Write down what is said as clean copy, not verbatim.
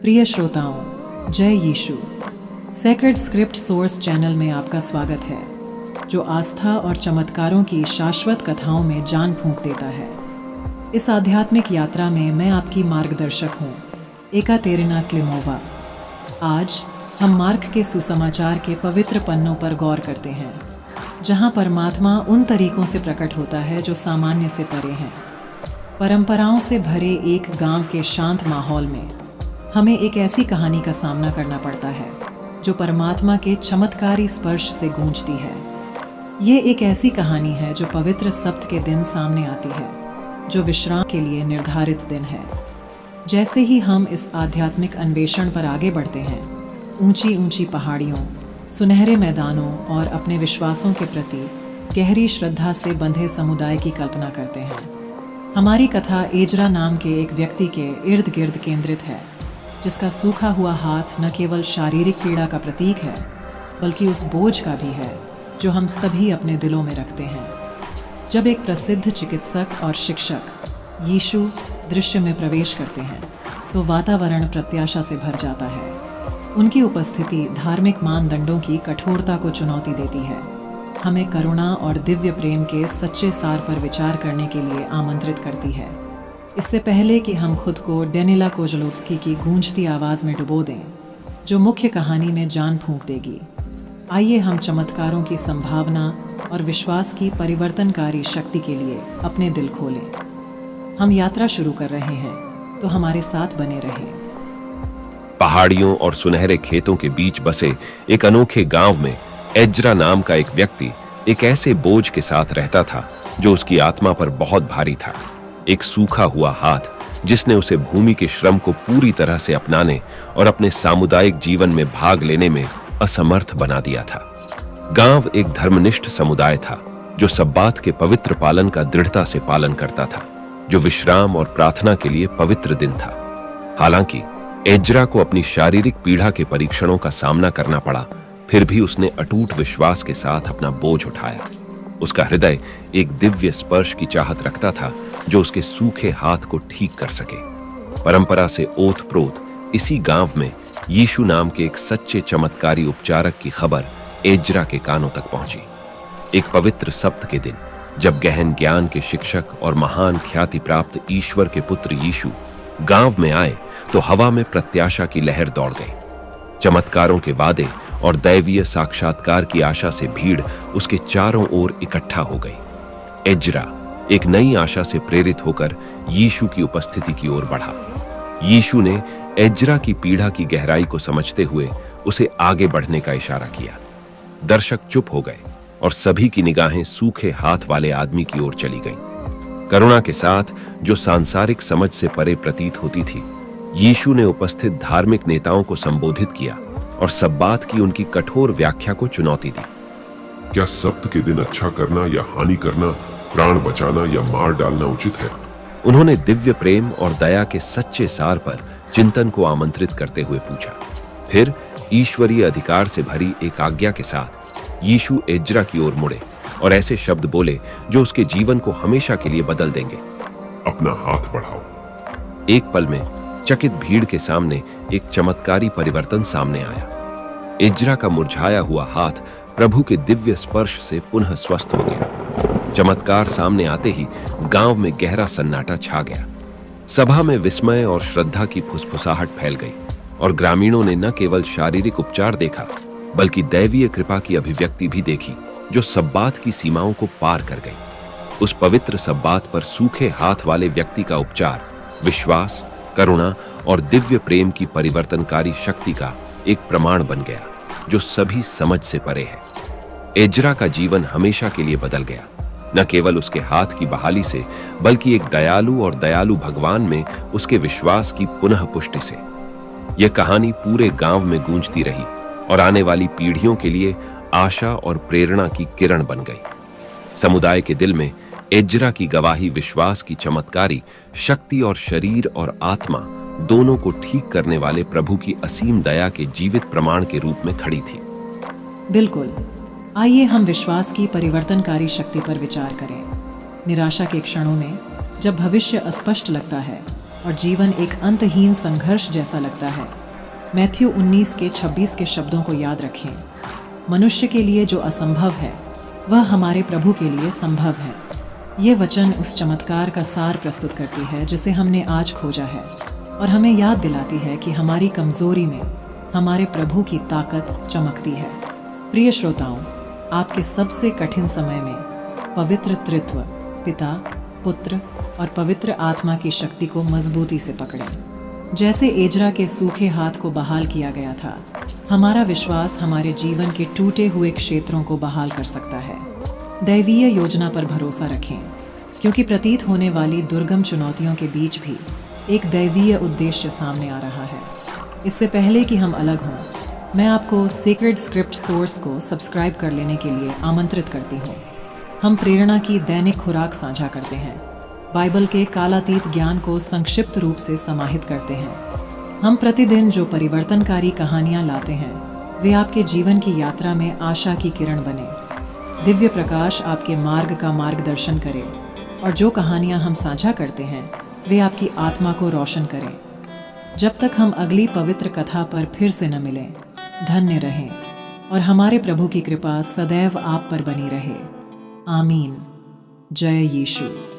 प्रिय श्रोताओं, जय यीशु। सेक्रेड स्क्रिप्ट सोर्स चैनल में आपका स्वागत है, जो आस्था और चमत्कारों की शाश्वत कथाओं में जान फूंक देता है। इस आध्यात्मिक यात्रा में मैं आपकी मार्गदर्शक हूँ, एकातेरिना क्लिमोवा। आज हम मार्क के सुसमाचार के पवित्र पन्नों पर गौर करते हैं, जहाँ परमात्मा उन तरीकों से प्रकट होता है जो सामान्य से परे हैं। परंपराओं से भरे एक गांव के शांत माहौल में हमें एक ऐसी कहानी का सामना करना पड़ता है जो परमात्मा के चमत्कारी स्पर्श से गूंजती है। ये एक ऐसी कहानी है जो पवित्र सप्त के दिन सामने आती है, जो विश्राम के लिए निर्धारित दिन है। जैसे ही हम इस आध्यात्मिक अन्वेषण पर आगे बढ़ते हैं, ऊंची ऊंची पहाड़ियों, सुनहरे मैदानों और अपने विश्वासों के प्रति गहरी श्रद्धा से बंधे समुदाय की कल्पना करते हैं। हमारी कथा एजरा नाम के एक व्यक्ति के इर्द गिर्द केंद्रित है, जिसका सूखा हुआ हाथ न केवल शारीरिक पीड़ा का प्रतीक है, बल्कि उस बोझ का भी है जो हम सभी अपने दिलों में रखते हैं। जब एक प्रसिद्ध चिकित्सक और शिक्षक यीशु दृश्य में प्रवेश करते हैं, तो वातावरण प्रत्याशा से भर जाता है। उनकी उपस्थिति धार्मिक मानदंडों की कठोरता को चुनौती देती है, हमें करुणा और दिव्य प्रेम के सच्चे सार पर विचार करने के लिए आमंत्रित करती है। इससे पहले कि हम खुद को डेनिला कोजलोव्स्की की गूंजती आवाज़ में डुबो दें, जो मुख्य कहानी में जान फूंक देगी, आइए हम चमत्कारों की संभावना और विश्वास की परिवर्तनकारी शक्ति के लिए अपने दिल खोलें। हम यात्रा शुरू कर रहे हैं, तो हमारे साथ बने रहें। पहाड़ियों और सुनहरे खेतों के बीच बसे एक अनोखे गांव में एजरा नाम का एक व्यक्ति एक ऐसे बोझ के साथ रहता था जो उसकी आत्मा पर बहुत भारी था। एक सूखा हुआ हाथ जिसने उसे भूमि के श्रम को पूरी तरह से अपनाने और अपने सामुदायिक जीवन में भाग लेने में असमर्थ बना दिया था। गांव एक धर्मनिष्ठ समुदाय था जो सब्बात के पवित्र पालन का दृढ़ता से पालन करता था, जो विश्राम और प्रार्थना के लिए पवित्र दिन था। हालांकि एजरा को अपनी शारीरिक पीड़ा के परीक्षणों का सामना करना पड़ा, फिर भी उसने अटूट विश्वास के साथ अपना बोझ उठाया। उसका हृदय एक दिव्य स्पर्श की चाहत रखता था जो उसके सूखे हाथ को ठीक कर सके। परंपरा से ओत-प्रोत इसी गांव में यीशु नाम के एक सच्चे चमत्कारी उपचारक की खबर एजरा के कानों तक पहुंची। एक पवित्र सप्त के दिन, जब गहन ज्ञान के शिक्षक और महान ख्याति प्राप्त ईश्वर के पुत्र यीशु गांव में आए, तो हवा में प्रत्याशा की लहर दौड़ गई। चमत्कारों के वादे और दैवीय साक्षात्कार की आशा से भीड़ उसके चारों ओर इकट्ठा हो गई। एजरा एक नई आशा से प्रेरित होकर यीशु की उपस्थिति की ओर बढ़ा। यीशु ने एजरा की पीड़ा की गहराई को समझते हुए उसे आगे बढ़ने का इशारा किया। दर्शक चुप हो गए और सभी की निगाहें सूखे हाथ वाले आदमी की ओर चली गईं। करुणा के साथ, जो सांसारिक समझ से परे प्रतीत होती थी, यीशु ने उपस्थित धार्मिक नेताओं को संबोधित किया और सब्बात की उनकी कठोर व्याख्या को चुनौती दी। क्या सप्त के दिन अच्छा करना या हानि करना, प्राण बचाना या मार डालना उचित है? उन्होंने दिव्य प्रेम और दया के सच्चे सार पर चिंतन को आमंत्रित करते हुए पूछा। फिर ईश्वरीय अधिकार से भरी एक आज्ञा के साथ यीशु एजरा की ओर मुड़े और ऐसे शब्द बोले जो उसके जीवन को हमेशा के लिए बदल देंगे। अपना हाथ बढ़ाओ। एक पल में चकित भीड़ के सामने एक चमत्कारी परिवर्तन सामने आया। एजरा का मुरझाया हुआ हाथ प्रभु के दिव्य स्पर्श से पुनः स्वस्थ हो गया। चमत्कार सामने आते ही गांव में गहरा सन्नाटा छा गया। सभा में विस्मय और श्रद्धा की फुसफुसाहट फैल गई और ग्रामीणों ने न केवल शारीरिक उपचार देखा, बल्कि दैवीय कृपा की अभिव्यक्ति भी देखी जो सब्बात की सीमाओं को पार कर गई। उस पवित्र सब्बात पर सूखे हाथ वाले व्यक्ति का उपचार विश्वास, करुणा और दिव्य प्रेम की परिवर्तनकारी शक्ति का एक प्रमाण बन गया जो सभी समझ से परे है। एजरा का जीवन हमेशा के लिए बदल गया, न केवल उसके हाथ की बहाली से, बल्कि एक दयालु और दयालु भगवान में उसके विश्वास की पुनः पुष्टि से। यह कहानी पूरे गांव में गूंजती रही और आने वाली पीढ़ियों के लिए आशा और प्रेरणा की किरण बन गई। समुदाय के दिल में एजरा की गवाही विश्वास की चमत्कारी शक्ति और शरीर और आत्मा दोनों को ठीक करने वाले प्रभु की असीम दया के जीवित प्रमाण के रूप में खड़ी थी। बिल्कुल, आइए हम विश्वास की परिवर्तनकारी शक्ति पर विचार करें। निराशा के क्षणों में, जब भविष्य अस्पष्ट लगता है, और जीवन एक अंतहीन संघर्ष जैसा लगता है। मैथ्यू 19 के 26 के शब्दों को याद रखें। मनुष्य के लिए जो असंभव है वह हमारे प्रभु के लिए संभव है। ये वचन उस चमत्कार का सार प्रस्तुत करती है जिसे हमने आज खोजा है और हमें याद दिलाती है कि हमारी कमजोरी में हमारे प्रभु की ताकत चमकती है। प्रिय श्रोताओं, आपके सबसे कठिन समय में पवित्र त्रित्व पिता, पुत्र और पवित्र आत्मा की शक्ति को मजबूती से पकड़ें। जैसे एजरा के सूखे हाथ को बहाल किया गया था, हमारा विश्वास हमारे जीवन के टूटे हुए क्षेत्रों को बहाल कर सकता है। दैवीय योजना पर भरोसा रखें, क्योंकि प्रतीत होने वाली दुर्गम चुनौतियों के बीच भी एक दैवीय उद्देश्य सामने आ रहा है। इससे पहले कि हम अलग हों, मैं आपको सीक्रेट स्क्रिप्ट सोर्स को सब्सक्राइब कर लेने के लिए आमंत्रित करती हूँ। हम प्रेरणा की दैनिक खुराक साझा करते हैं, बाइबल के कालातीत ज्ञान को संक्षिप्त रूप से समाहित करते हैं। हम प्रतिदिन जो परिवर्तनकारी कहानियाँ लाते हैं वे आपके जीवन की यात्रा में आशा की किरण बने। दिव्य प्रकाश आपके मार्ग का मार्गदर्शन करे और जो कहानियाँ हम साझा करते हैं वे आपकी आत्मा को रोशन करें। जब तक हम अगली पवित्र कथा पर फिर से न मिलें, धन्य रहें और हमारे प्रभु की कृपा सदैव आप पर बनी रहे। आमीन। जय यीशु।